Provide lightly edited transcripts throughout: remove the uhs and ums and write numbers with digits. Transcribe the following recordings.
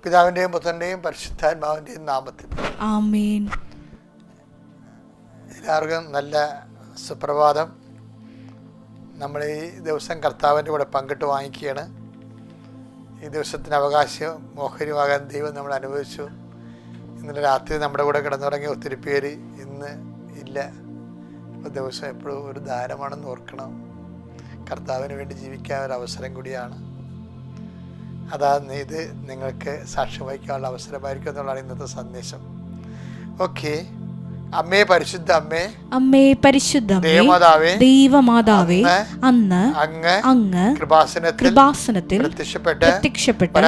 പിതാവിൻ്റെയും പുത്രൻ്റെയും പരിശുദ്ധാത്മാവിൻ്റെയും നാമത്തിൽ ആമേൻ. എല്ലാവർക്കും നല്ല സുപ്രഭാതം. നമ്മൾ ഈ ദിവസം കർത്താവിൻ്റെ കൂടെ പങ്കിട്ട് വാങ്ങിക്കുകയാണ്. ഈ ദിവസത്തിന് അവകാശം മോഹനമാകാൻ ദൈവം നമ്മൾ അനുഭവിച്ചു. ഇന്നലെ രാത്രി നമ്മുടെ കൂടെ കിടന്നുറങ്ങിയ ഒത്തിരി പേര് ഇന്ന് ഇല്ല. ഇപ്പോൾ ദിവസം എപ്പോഴും ഒരു ദാനമാണെന്ന് ഓർക്കണം. കർത്താവിന് വേണ്ടി ജീവിക്കാൻ ഒരു അവസരം കൂടിയാണ്. ഇത് നിങ്ങൾക്ക് സാക്ഷ്യം വഹിക്കാനുള്ള അവസരമായിരിക്കും എന്നുള്ളതാണ് ഇന്നത്തെ സന്ദേശം. ഓക്കെ. അമ്മേ പരിശുദ്ധ അമ്മേ, അമ്മേ പരിശുദ്ധ ദേവമാതാവേ, ദൈവമാതാവേ, അന്ന് അങ്ങ് കൃപാസനത്തിൽ പ്രത്യക്ഷപ്പെട്ട്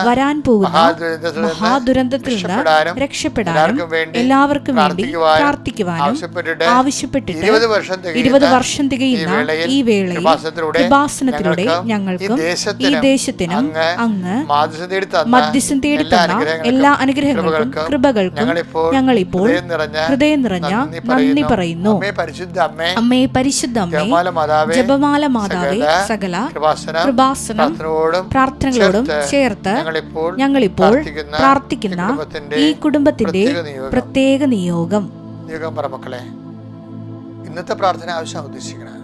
വരാൻ പോകുന്ന മഹാദുരന്തത്തിൽ നിന്ന് രക്ഷപ്പെടാനും എല്ലാവർക്കും വേണ്ടി പ്രാർത്ഥിക്കുവാനും ആവശ്യപ്പെട്ടിട്ട് 20 വർഷം തികയുന്ന ഈ വേളയിൽ കൃപാസനത്തിലൂടെ ഞങ്ങൾക്കും ഈ ദേശത്തിനും അങ്ങ് മധ്യസ്ഥം തേടി തന്ന എല്ലാ അനുഗ്രഹങ്ങൾക്കും കൃപകൾക്കും ഞങ്ങളിപ്പോൾ ഹൃദയം നിറഞ്ഞ നന്ദി പറയുന്നു. അമ്മേ പരിശുദ്ധ അമ്മേ, ജപമാല മാതാവേ, സകല കൃപാസനം പ്രാർത്ഥനകളോടും ചേർത്ത് ഞങ്ങളിപ്പോൾ പ്രാർത്ഥിക്കുന്ന ഈ കുടുംബത്തിന്റെ പ്രത്യേക നിയോഗം. മക്കളെ, ഇന്നത്തെ പ്രാർത്ഥന ആവശ്യം ഉദ്ദേശിക്കണം.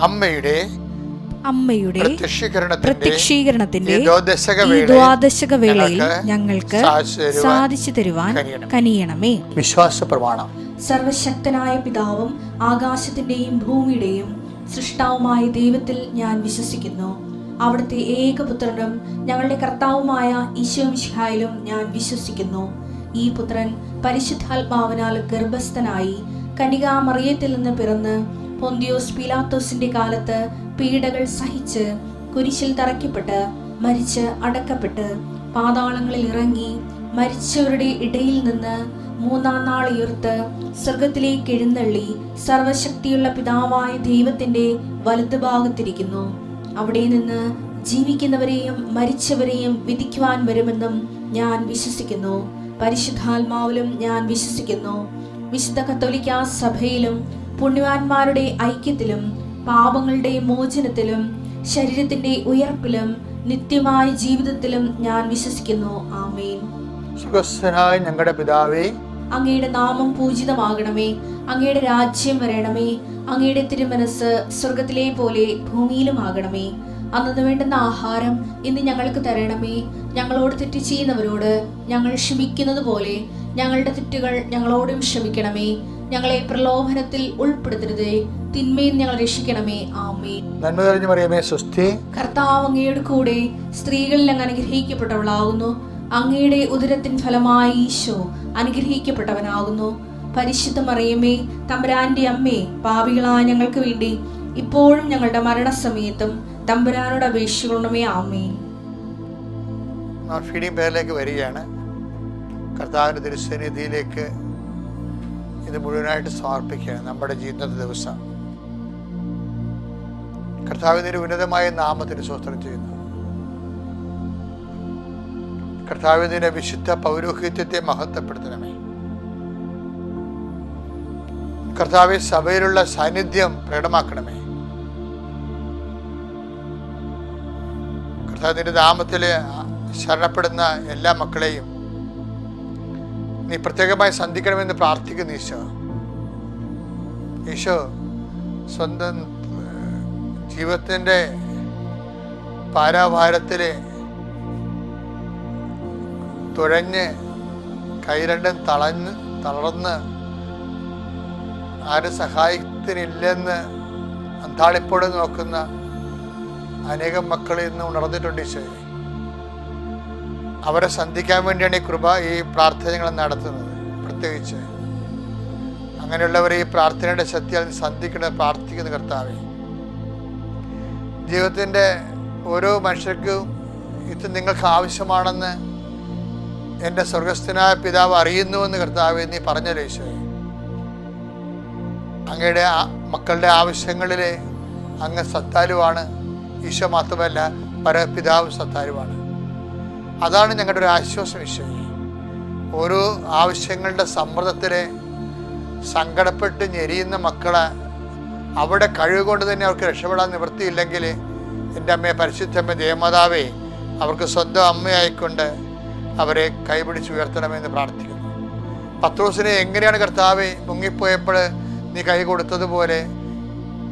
അമ്മയുടെ പ്രത്യക്ഷീകരണത്തിന്റെ ഈ ദ്വാദശക വേളയിൽ ഞങ്ങൾക്ക് സാധിച്ചു തരുവാൻ കനിയണമേ. വിശ്വാസ പ്രമാണം. സർവശക്തനായ പിതാവും ആകാശത്തിന്റെയും ഭൂമിയുടെയും സൃഷ്ടാവുമായ ദൈവത്തിൽ ഞാൻ വിശ്വസിക്കുന്നു. അവിടുത്തെ ഏകപുത്രനും ഞങ്ങളുടെ കർത്താവുമായ ഈശോമിശിഹായിലും ഞാൻ വിശ്വസിക്കുന്നു. ഈ പുത്രൻ പരിശുദ്ധാത്മാവിനാൽ ഗർഭസ്ഥനായി കന്യകാമറിയത്തിൽ നിന്ന് പിറന്ന് പൊന്തിയോസ് പീലാത്തോസിന്റെ കാലത്ത് പീഡകൾ സഹിച്ച് കുരിശിൽ തറയ്ക്കപ്പെട്ട് മരിച്ച് അടക്കപ്പെട്ട് പാതാളങ്ങളിൽ ഇറങ്ങി മരിച്ചവരുടെ ഇടയിൽ നിന്ന് 3-ാം നാൾ ഉയർത്ത് സ്വർഗത്തിലേക്ക് എഴുന്നള്ളി സർവശക്തിയുള്ള പിതാവായ ദൈവത്തിന്റെ വലതുഭാഗത്തിരിക്കുന്നു. അവിടെ നിന്ന് ജീവിക്കുന്നവരെയും മരിച്ചവരെയും വിധിക്കുവാൻ വരുമെന്നും ഞാൻ വിശ്വസിക്കുന്നു. പരിശുദ്ധാത്മാവിലും ഞാൻ വിശ്വസിക്കുന്നു. വിശുദ്ധ കത്തോലിക്കാ സഭയിലും പുണ്യവാന്മാരുടെ ഐക്യത്തിലും പാപങ്ങളുടെ മോചനത്തിലും ശരീരത്തിന്റെ ഉയർപ്പിലും നിത്യമായ ജീവിതത്തിലും ഞാൻ വിശ്വസിക്കുന്നു. ആമേൻ. സ്വർഗ്ഗസ്ഥനായ ഞങ്ങളുടെ പിതാവേ, അങ്ങയുടെ നാമം പൂജിതമാകണമേ. അങ്ങയുടെ രാജ്യം വരണമേ. അങ്ങയുടെ തിരുമനസ് സ്വർഗത്തിലെ പോലെ ഭൂമിയിലുമാകണമേ. അന്നു വേണ്ടുന്ന ആഹാരം ഇന്ന് ഞങ്ങൾക്ക് തരണമേ. ഞങ്ങളോട് തെറ്റ് ചെയ്യുന്നവരോട് ഞങ്ങൾ ക്ഷമിക്കുന്നത് പോലെ ഞങ്ങളുടെ തെറ്റുകൾ ഞങ്ങളോടും ക്ഷമിക്കണമേ. ഞങ്ങളെ പ്രലോഭനത്തിൽ ഉൾപ്പെടുത്തരുതേ, തിന്മയിൽ ഞങ്ങൾ രക്ഷിക്കണമേ. ആമേൻ. നന്മ നിറഞ്ഞ മറിയമേ, സ്വസ്തി. കർത്താവ് അങ്ങയുടെ കൂടെ സ്ത്രീകളിൽ അങ്ങ് അനുഗ്രഹിക്കപ്പെട്ടവളാകുന്നു. അങ്ങയുടെ ഉദരത്തിൻ ഫലമായി ഈശോ അനുഗ്രഹിക്കപ്പെട്ടവനാകുന്നു. പരിശുദ്ധ മറിയമേ, തമ്പുരാന്റെ അമ്മേ, പാപികളായ ഞങ്ങൾക്ക് വേണ്ടി ഇപ്പോഴും ഞങ്ങളുടെ മരണസമയത്തും തമ്പുരാനോട് അപേക്ഷിക്കണമേ. ആമേൻ. ഫീഡിംഗ് പേരിലേക്ക് വരികയാണ്. കർത്താവിന്റെ തിരുസന്നിധിയിലേക്ക് ഇത് മുഴുവനായിട്ട് സമർപ്പിക്കുകയാണ്. നമ്മുടെ ജീവിതത്തെ ദിവസം കർത്താവിന്റെ ഒരു ഉന്നതമായ നാമത്തിന് സ്തോത്രം ചെയ്യുന്നു. കർത്താവിന്റെ വിശുദ്ധ പൗരോഹിത്യത്തെ മഹത്വപ്പെടുത്തണമേ. കർത്താവ് സഭയിലുള്ള സാന്നിധ്യം പ്രകടമാക്കണമേ. കർത്താവിന്റെ നാമത്തില് ശരണപ്പെടുന്ന എല്ലാ മക്കളെയും നീ പ്രത്യേകമായി സന്ധിക്കണമെന്ന് പ്രാർത്ഥിക്കുന്നു. ഈശോ സ്വന്തം ജീവിതത്തിൻ്റെ പാരാഭാരത്തില് തുഴഞ്ഞ് കൈ രണ്ടും തളർന്ന് ആരും സഹായത്തിനില്ലെന്ന് അന്താളിപ്പോടെ നോക്കുന്ന അനേകം മക്കൾ ഇന്ന് ഉണർന്നിട്ടുണ്ട്. ഈശോയെ, അവരെ സന്ധിക്കാൻ വേണ്ടിയാണ് ഈ പ്രാർത്ഥനകൾ നടത്തുന്നത്. പ്രത്യേകിച്ച് അങ്ങനെയുള്ളവരെ ഈ പ്രാർത്ഥനയുടെ ശക്തിയാൽ സന്ധിക്കണം പ്രാർത്ഥിക്കുന്ന കർത്താവേ. ജീവിതത്തിൻ്റെ ഓരോ മനുഷ്യർക്കും ഇത് നിങ്ങൾക്ക് ആവശ്യമാണെന്ന് എൻ്റെ സ്വർഗസ്ഥനായ പിതാവ് അറിയുന്നുവെന്ന് കർത്താവേ നീ പറഞ്ഞല്ലോ ഈശോയെ. അങ്ങയുടെ മക്കളുടെ ആവശ്യങ്ങളിൽ അങ്ങ് സത്താലുവാണ്. ഈശോ മാത്രമല്ല, പരപിതാവും സത്താലുവാണ്. അതാണ് ഞങ്ങളുടെ ഒരു ആശ്വാസം. ഈശോയെ, ഓരോ ആവശ്യങ്ങളുടെ സമ്മർദ്ദത്തിലെ സങ്കടപ്പെട്ട് ഞെരിയുന്ന മക്കളെ അവിടെ കഴിവ് കൊണ്ട് തന്നെ അവർക്ക് രക്ഷപ്പെടാൻ നിവൃത്തിയില്ലെങ്കിൽ, എൻ്റെ അമ്മയെ, പരിശുദ്ധമ്മ ദേവമാതാവേ, അവർക്ക് സ്വന്തം അമ്മയായിക്കൊണ്ട് അവരെ കൈപിടിച്ചുയർത്തണമെന്ന് പ്രാർത്ഥിക്കുന്നു. പത്രോസിനെ എങ്ങനെയാണ് കർത്താവേ മുങ്ങിപ്പോയപ്പോൾ നീ കൈ കൊടുത്തതുപോലെ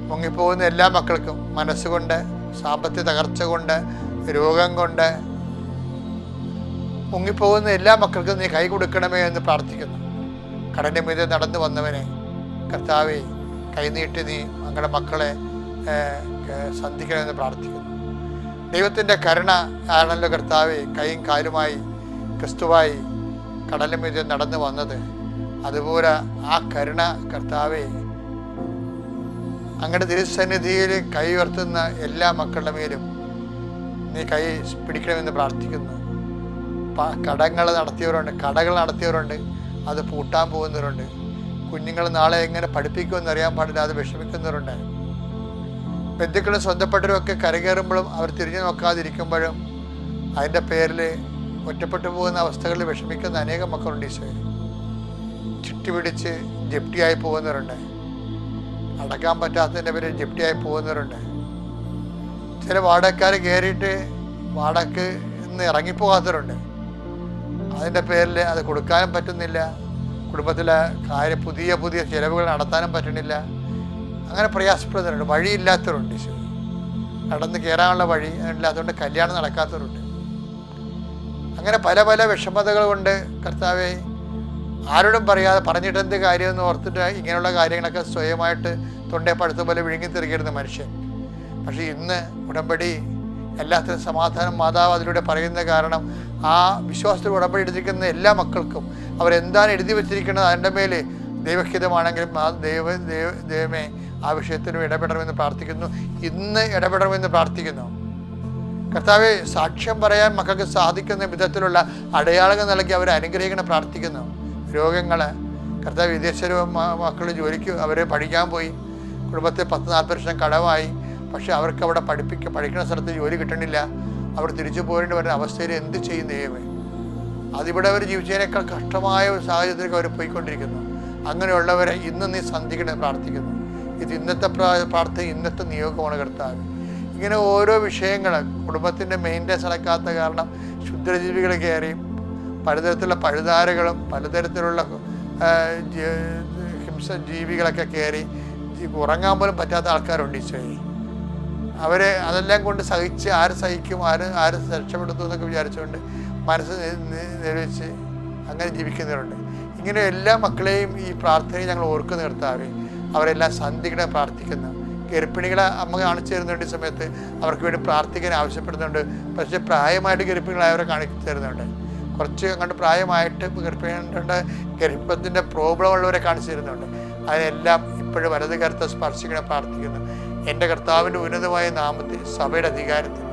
മുങ്ങിപ്പോകുന്ന എല്ലാ മക്കൾക്കും മനസ്സുകൊണ്ട്, സാമ്പത്തിക തകർച്ച കൊണ്ട്, രോഗം കൊണ്ട് മുങ്ങിപ്പോകുന്ന എല്ലാ മക്കൾക്കും നീ കൈ കൊടുക്കണമേ എന്ന് പ്രാർത്ഥിക്കുന്നു. കടലിൻ്റെ മീതെ നടന്നു വന്നവനെ കർത്താവേ, കൈനീട്ടി നീ ഞങ്ങളുടെ മക്കളെ സന്ധിക്കണമെന്ന് പ്രാർത്ഥിക്കുന്നു. ദൈവത്തിൻ്റെ കരുണ ആണല്ലോ കർത്താവേ കൈയും കാലുമായി ക്രിസ്തുവായി കടലിൻ്റെ മീതെ നടന്നു വന്നത്. അതുപോലെ ആ കരുണ കർത്താവേ അങ്ങയുടെ തിരുസന്നിധിയിൽ കൈ ഉയർത്തുന്ന എല്ലാ മക്കളുടെ മേലും നീ കൈ പിടിക്കണമെന്ന് പ്രാർത്ഥിക്കുന്നു. കടകൾ നടത്തിയവരുണ്ട്, അത് പൂട്ടാൻ പോകുന്നവരുണ്ട്. കുഞ്ഞുങ്ങൾ നാളെ എങ്ങനെ പഠിപ്പിക്കുമെന്ന് അറിയാൻ പാടില്ല, അത് വിഷമിക്കുന്നവരുണ്ട്. ബന്ധുക്കളും സ്വന്തപ്പെട്ടവരൊക്കെ കരകയറുമ്പോഴും അവർ തിരിഞ്ഞു നോക്കാതിരിക്കുമ്പോഴും അതിൻ്റെ പേരിൽ ഒറ്റപ്പെട്ടു പോകുന്ന അവസ്ഥകളിൽ വിഷമിക്കുന്ന അനേകം മക്കളുണ്ട്. ഈശോയെ, ചുറ്റി പിടിച്ച് ജപ്തിയായി പോകുന്നവരുണ്ട്. അടക്കാൻ പറ്റാത്തതിൻ്റെ പേരിൽ ജപ്തിയായി പോകുന്നവരുണ്ട്. ചില വാടകക്കാർ കയറിയിട്ട് വാടക നിന്ന് ഇറങ്ങിപ്പോകാത്തവരുണ്ട്. അതിൻ്റെ പേരിൽ അത് കൊടുക്കാനും പറ്റുന്നില്ല, കുടുംബത്തിലെ പുതിയ ചിലവുകൾ നടത്താനും പറ്റണില്ല. അങ്ങനെ പ്രയാസപ്പെടുന്നവരുണ്ട്. വഴിയില്ലാത്തവരുണ്ട്. ഈശോ, നടന്ന് കയറാനുള്ള വഴി ഇല്ലാത്തതുകൊണ്ട് കല്യാണം നടക്കാത്തവരുണ്ട്. അങ്ങനെ പല പല വിഷമതകൾ കൊണ്ട് കർത്താവെ ആരോടും പറയാതെ പറഞ്ഞിട്ട് എന്ത് കാര്യമെന്ന് ഓർത്തിട്ട് ഇങ്ങനെയുള്ള കാര്യങ്ങളൊക്കെ സ്വയമായിട്ട് തൊണ്ടേ പഴുത്ത പോലെ വിഴുങ്ങിത്തെറിക്കരുന്ന മനുഷ്യൻ. പക്ഷേ ഇന്ന് ഉടമ്പടി എല്ലാത്തിനും സമാധാനം മാതാവ് അതിലൂടെ പറയുന്ന കാരണം ആ വിശ്വാസത്തിൽ ഉടമ്പടി എടുത്തിരിക്കുന്ന എല്ലാ മക്കൾക്കും അവരെന്താണ് എഴുതി വച്ചിരിക്കുന്നത് അതിൻ്റെ മേൽ ദൈവഹിതമാണെങ്കിലും ആ ദൈവമേ ആ വിഷയത്തിനും ഇടപെടണമെന്ന് പ്രാർത്ഥിക്കുന്നു. ഇന്ന് ഇടപെടണമെന്ന് പ്രാർത്ഥിക്കുന്നു. കർത്താവെ, സാക്ഷ്യം പറയാൻ മക്കൾക്ക് സാധിക്കുന്ന വിധത്തിലുള്ള അടയാളങ്ങൾ നൽകി അവരെ അനുഗ്രഹിക്കണം പ്രാർത്ഥിക്കുന്നു. രോഗങ്ങൾ കർത്താവ്, വിദേശ മക്കൾ ജോലിക്ക് അവർ പഠിക്കാൻ പോയി, കുടുംബത്തിൽ 10-40 വർഷം കടമായി, പക്ഷെ അവർക്ക് അവിടെ പഠിക്കുന്ന സ്ഥലത്ത് ജോലി കിട്ടണില്ല, അവർ തിരിച്ചു പോരേണ്ടി വരുന്ന അവസ്ഥയിൽ എന്ത് ചെയ്യും ദൈവമേ? അതിവിടെ അവർ ജീവിച്ചതിനേക്കാൾ കഷ്ടമായ ഒരു സാഹചര്യത്തിലേക്ക് അവർ പോയിക്കൊണ്ടിരിക്കുന്നു. അങ്ങനെയുള്ളവരെ ഇന്ന് നീ സന്ധിക്കണം പ്രാർത്ഥിക്കുന്നു. ഇത് ഇന്നത്തെ പ്രാർത്ഥന, ഇന്നത്തെ നിയോഗമാണ് കർത്താവ്. ഇങ്ങനെ ഓരോ വിഷയങ്ങൾ കുടുംബത്തിൻ്റെ മെയിൻ്റെനൻസ് നടക്കാത്ത കാരണം ക്ഷുദ്രജീവികൾ കയറി പലതരത്തിലുള്ള പഴുതാരകളും പലതരത്തിലുള്ള ജീവികളൊക്കെ കയറി ഉറങ്ങാൻ പോലും പറ്റാത്ത ആൾക്കാരുണ്ട്. ഈശോയെ, അവരെ അതെല്ലാം കൊണ്ട് സഹിച്ച് ആര് സഹിക്കും, ആര് രക്ഷപ്പെടുത്തും എന്നൊക്കെ വിചാരിച്ചുകൊണ്ട് മനസ്സ് നിരവിച്ച് അങ്ങനെ ജീവിക്കുന്നവരുണ്ട്. ഇങ്ങനെ എല്ലാ മക്കളെയും ഈ പ്രാർത്ഥനയിൽ ഞങ്ങൾ ഓർക്കുന്ന നിർത്താവേ, അവരെല്ലാം സന്ധികളെ പ്രാർത്ഥിക്കുന്നു. ഗർഭിണികളെ അമ്മ കാണിച്ചു തരുന്നുണ്ട്. ഈ സമയത്ത് അവർക്ക് വേണ്ടി പ്രാർത്ഥിക്കാൻ ആവശ്യപ്പെടുന്നുണ്ട്. പക്ഷേ പ്രായമായിട്ട് ഗർഭിണികളായവരെ കാണിച്ചു തരുന്നുണ്ട്. കുറച്ച് അങ്ങോട്ട് പ്രായമായിട്ട് ഗർഭിണികളുടെ ഗർഭത്തിൻ്റെ പ്രോബ്ലം ഉള്ളവരെ കാണിച്ചു തരുന്നുണ്ട്. അതിനെല്ലാം ഇപ്പോഴും വലത് കരുത്തെ സ്പർശിക്കണ പ്രാർത്ഥിക്കുന്നു. എൻ്റെ കർത്താവിൻ്റെ ഉന്നതമായ നാമത്തിൽ, സഭയുടെ അധികാരത്തിൽ,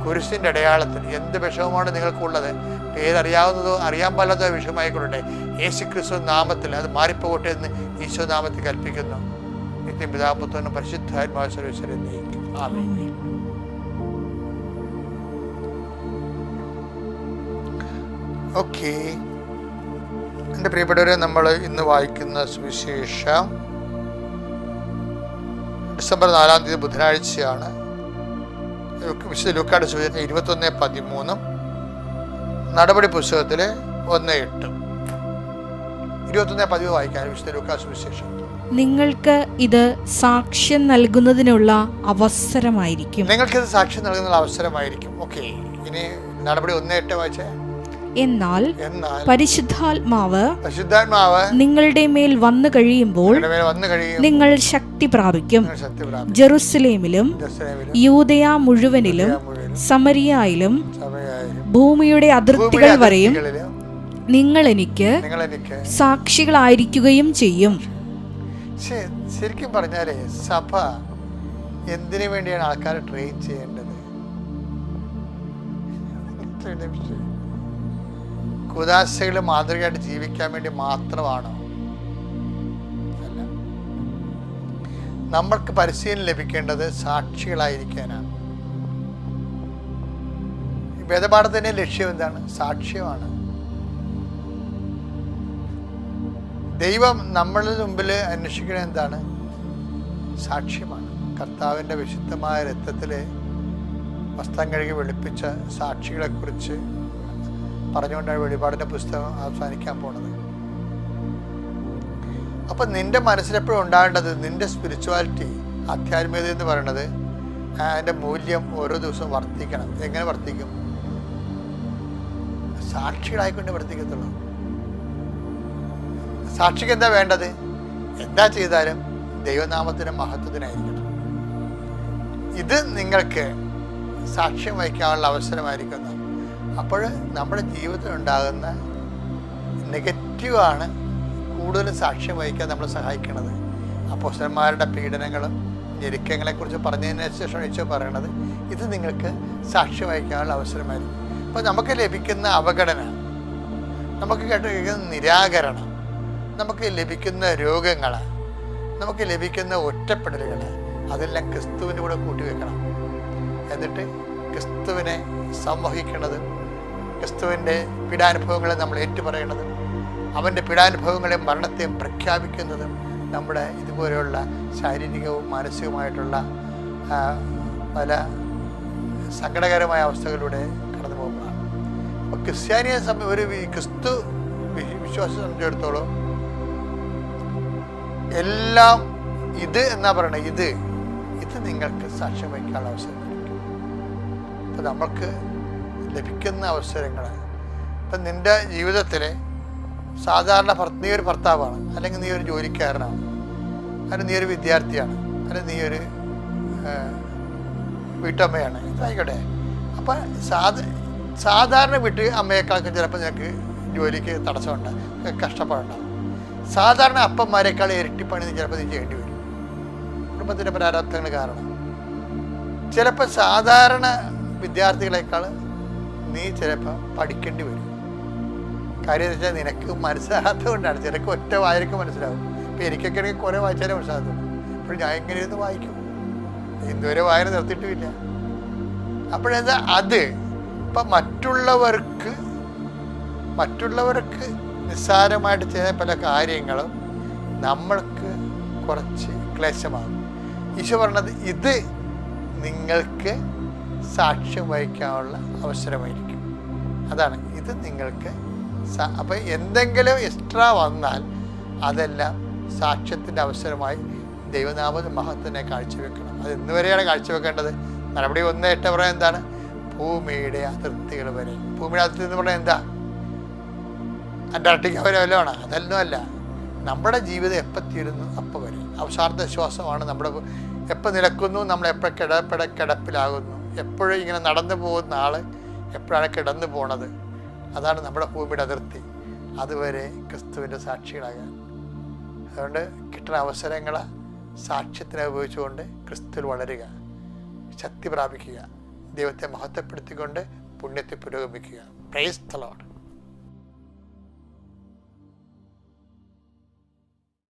കുരിശിൻ്റെ അടയാളത്തിൽ എന്ത് വിഷമമാണ് നിങ്ങൾക്കുള്ളത്, പേരറിയാവുന്നതോ അറിയാൻ പാടില്ലാത്ത വിഷയമായിക്കൊള്ളട്ടെ, യേശുക്രിസ്തു നാമത്തിൽ അത് മാറിപ്പോകട്ടെ എന്ന് ഈശോ നാമത്തിൽ കൽപ്പിക്കുന്നു. നിത്യം പിതാപുത്രനും പരിശുദ്ധാത്മാവ് സർവ്വേശ്വരൻ നയിക്കും. ആമേൻ. ഓക്കെ, എൻ്റെ പ്രിയപ്പെട്ടവരെ, നമ്മൾ ഇന്ന് വായിക്കുന്ന സുവിശേഷം ഡിസംബർ 4-ാം തീയതി ബുധനാഴ്ചയാണ്. വിശുദ്ധ ലൂക്കായുടെ സുവിശേഷം 21:13, നടപടി പുസ്തകത്തിലെ 1:8. 21:10 വായിക്കാൻ വിശുദ്ധ ലൂക്കാ സുവിശേഷം. നിങ്ങൾക്ക് ഇത് സാക്ഷ്യം നൽകുന്നതിനുള്ള അവസരമായിരിക്കും. നിങ്ങൾക്കിത് സാക്ഷ്യം നൽകുന്ന അവസരമായിരിക്കും. ഓക്കെ, ഇനി നടപടി 1:8 വായിച്ചേ. എന്നാൽ പരിശുദ്ധാത്മാവ് നിങ്ങളുടെ മേൽ വന്നു കഴിയുമ്പോൾ നിങ്ങൾ ശക്തി പ്രാപിക്കും. ജെറുസലേമിലും യൂദയ മുഴുവനിലും സമരിയയിലും ഭൂമിയുടെ അതിർത്തികൾ വരെയും നിങ്ങൾ എനിക്ക് സാക്ഷികളായിരിക്കുകയും ചെയ്യും. ശരിക്കും പറഞ്ഞാലേ സഭ എന്തിനു വേണ്ടിയാണ് ആൾക്കാരെ ട്രെയിൻ ചെയ്യേണ്ടത്? കുദാശകൾ മാതൃകയായിട്ട് ജീവിക്കാൻ വേണ്ടി മാത്രമാണോ? അല്ല. നമ്മൾക്ക് പരിശീലനം ലഭിക്കേണ്ടത് സാക്ഷികളായിരിക്കാനാണ്. വേദപാഠത്തിൻ്റെ ലക്ഷ്യം എന്താണ്? സാക്ഷ്യമാണ്. ദൈവം നമ്മളുടെ മുമ്പിൽ അന്വേഷിക്കുന്നത് എന്താണ്? സാക്ഷ്യമാണ്. കർത്താവിൻ്റെ വിശുദ്ധമായ രക്തത്തിൽ വസ്ത്രം കഴുകി വെളുപ്പിച്ച സാക്ഷികളെക്കുറിച്ച് പറഞ്ഞുകൊണ്ടാണ് വെളിപാടിൻ്റെ പുസ്തകം അവസാനിക്കാൻ പോണത്. അപ്പം നിന്റെ മനസ്സിലെപ്പോഴും ഉണ്ടാകേണ്ടത് നിന്റെ സ്പിരിച്വാലിറ്റി, ആധ്യാത്മികത എന്ന് പറയുന്നത് അതിൻ്റെ മൂല്യം ഓരോ ദിവസവും വർദ്ധിക്കണം. എങ്ങനെ വർദ്ധിക്കും? സാക്ഷികളായിക്കൊണ്ട് വർദ്ധിക്കത്തുള്ളൂ. സാക്ഷിക്ക് എന്താ വേണ്ടത്? എന്താ ചെയ്താലും ദൈവനാമത്തിൻ്റെ മഹത്വത്തിനായിരിക്കണം. ഇത് നിങ്ങൾക്ക് സാക്ഷ്യം വഹിക്കാനുള്ള അവസരമായിരിക്കുന്നു. അപ്പോൾ നമ്മുടെ ജീവിതത്തിൽ ഉണ്ടാകുന്ന നെഗറ്റീവാണ് കൂടുതലും സാക്ഷ്യം വഹിക്കാൻ നമ്മളെ സഹായിക്കുന്നത്. അപ്പോസ്തലന്മാരുടെ പീഡനങ്ങളും ഞെരുക്കങ്ങളെക്കുറിച്ച് പറഞ്ഞതിന് ശേഷം ഈശോ പറയണത് ഇത് നിങ്ങൾക്ക് സാക്ഷ്യം വഹിക്കാനുള്ള അവസരമായിരിക്കും. അപ്പോൾ നമുക്ക് ലഭിക്കുന്ന അവഗണന, നമുക്ക് കേട്ടിരിക്കുന്ന നിരാകരണം, നമുക്ക് ലഭിക്കുന്ന രോഗങ്ങൾ, നമുക്ക് ലഭിക്കുന്ന ഒറ്റപ്പെടലുകൾ, അതെല്ലാം ക്രിസ്തുവിൻ്റെ കൂടെ കൂട്ടിവെക്കണം. എന്നിട്ട് ക്രിസ്തുവിനെ സംവഹിക്കണത്, ക്രിസ്തുവിൻ്റെ പീഡാനുഭവങ്ങളെ നമ്മൾ ഏറ്റുപറയണതും അവൻ്റെ പീഡാനുഭവങ്ങളെയും മരണത്തെയും പ്രഖ്യാപിക്കുന്നതും നമ്മുടെ ഇതുപോലെയുള്ള ശാരീരികവും മാനസികവുമായിട്ടുള്ള പല സങ്കടകരമായ അവസ്ഥകളിലൂടെ കടന്നു പോകുന്നതാണ്. അപ്പോൾ ക്രിസ്ത്യാനിയെ ഒരു ക്രിസ്തു വിശ്വാസം സംബന്ധിച്ചിടത്തോളം എല്ലാം ഇത് എന്നാ പറയണത്, ഇത് നിങ്ങൾക്ക് സാക്ഷ്യം വഹിക്കാനുള്ള അവസരം ലഭിക്കും. അപ്പം നമ്മൾക്ക് ലഭിക്കുന്ന അവസരങ്ങൾ, ഇപ്പം നിൻ്റെ ജീവിതത്തിലെ സാധാരണ നീ ഒരു ഭർത്താവാണ്, അല്ലെങ്കിൽ നീ ഒരു ജോലിക്കാരനാണ്, അല്ലെങ്കിൽ നീ ഒരു വിദ്യാർത്ഥിയാണ്, അല്ലെങ്കിൽ നീ ഒരു വീട്ടമ്മയാണ്, ഇതായിക്കോട്ടെ. അപ്പം സാധാരണ വീട്ടിൽ അമ്മയെക്കാൾക്ക് ചിലപ്പോൾ നിനക്ക് ജോലിക്ക് തടസ്സമുണ്ടാകും, കഷ്ടപ്പാടുണ്ടാകും. സാധാരണ അപ്പന്മാരെക്കാൾ ഇരട്ടിപ്പണി ചിലപ്പോൾ നീ ചെയ്യേണ്ടി വരും, കുടുംബത്തിൻ്റെ പ്രാരാബ്ധങ്ങൾ കാരണം. ചിലപ്പോൾ സാധാരണ വിദ്യാർത്ഥികളെക്കാൾ നീ ചിലപ്പോൾ പഠിക്കേണ്ടി വരും. കാര്യം എന്ന് വെച്ചാൽ നിനക്ക് മനസ്സിലാകാത്തത് കൊണ്ടാണ്. ചിലക്ക് ഒറ്റ വായനക്ക് മനസ്സിലാവും. ഇപ്പം എനിക്കൊക്കെ ആണെങ്കിൽ കുറേ വായിച്ചാലേ മനസ്സിലാകത്തുള്ളൂ. അപ്പോൾ ഞാൻ എങ്ങനെ ഇരുന്ന് വായിക്കും? ഇതുവരെ വായന നിർത്തിയിട്ടുമില്ല. അപ്പോഴെന്താ അത് ഇപ്പം മറ്റുള്ളവർക്ക് നിസ്സാരമായിട്ട് ചെയ്യുന്ന പല കാര്യങ്ങളും നമ്മൾക്ക് കുറച്ച് ക്ലേശമാകും. ഈശോ പറഞ്ഞത് ഇത് നിങ്ങൾക്ക് സാക്ഷ്യം വഹിക്കാനുള്ള അവസരമായിരിക്കും. അതാണ് ഇത് നിങ്ങൾക്ക്. അപ്പം എന്തെങ്കിലും എക്സ്ട്രാ വന്നാൽ അതെല്ലാം സാക്ഷ്യത്തിൻ്റെ അവസരമായി ദൈവനാമ മഹത്വത്തിനെ കാഴ്ചവെക്കണം. അത് ഇന്ന് വരെയാണ് കാഴ്ചവെക്കേണ്ടത്. നടപടി 1:8 പറയാൻ എന്താണ്? ഭൂമിയുടെ അതിർത്തികൾ വരെ. ഭൂമിയുടെ അതിർത്തി എന്ന് പറഞ്ഞാൽ എന്താ? അന്റാർട്ടിക്ക വരെ വല്ലതാണ്? അതൊന്നും അല്ല. നമ്മുടെ ജീവിതം എപ്പോൾ തീരുന്നു അപ്പോൾ വരെ. അവസാനത്തെ ശ്വാസമാണ് നമ്മുടെ. എപ്പോൾ നിലക്കുന്നു, നമ്മൾ എപ്പോൾ കിടപ്പിലാകുന്നു, എപ്പോഴും ഇങ്ങനെ നടന്നു പോകുന്ന ആൾ എപ്പോഴാണ് കിടന്നു പോണത്, അതാണ് നമ്മുടെ ഭൂമിയുടെ അതിർത്തി. അതുവരെ ക്രിസ്തുവിൻ്റെ സാക്ഷികളാകാൻ. അതുകൊണ്ട് കിട്ടുന്ന അവസരങ്ങളെ സാക്ഷ്യത്തിനെ ഉപയോഗിച്ചുകൊണ്ട് ക്രിസ്തുവിൽ വളരുക, ശക്തി പ്രാപിക്കുക, ദൈവത്തെ മഹത്വപ്പെടുത്തിക്കൊണ്ട് പുണ്യത്തെ പുരോഗമിക്കുക. Praise the Lord.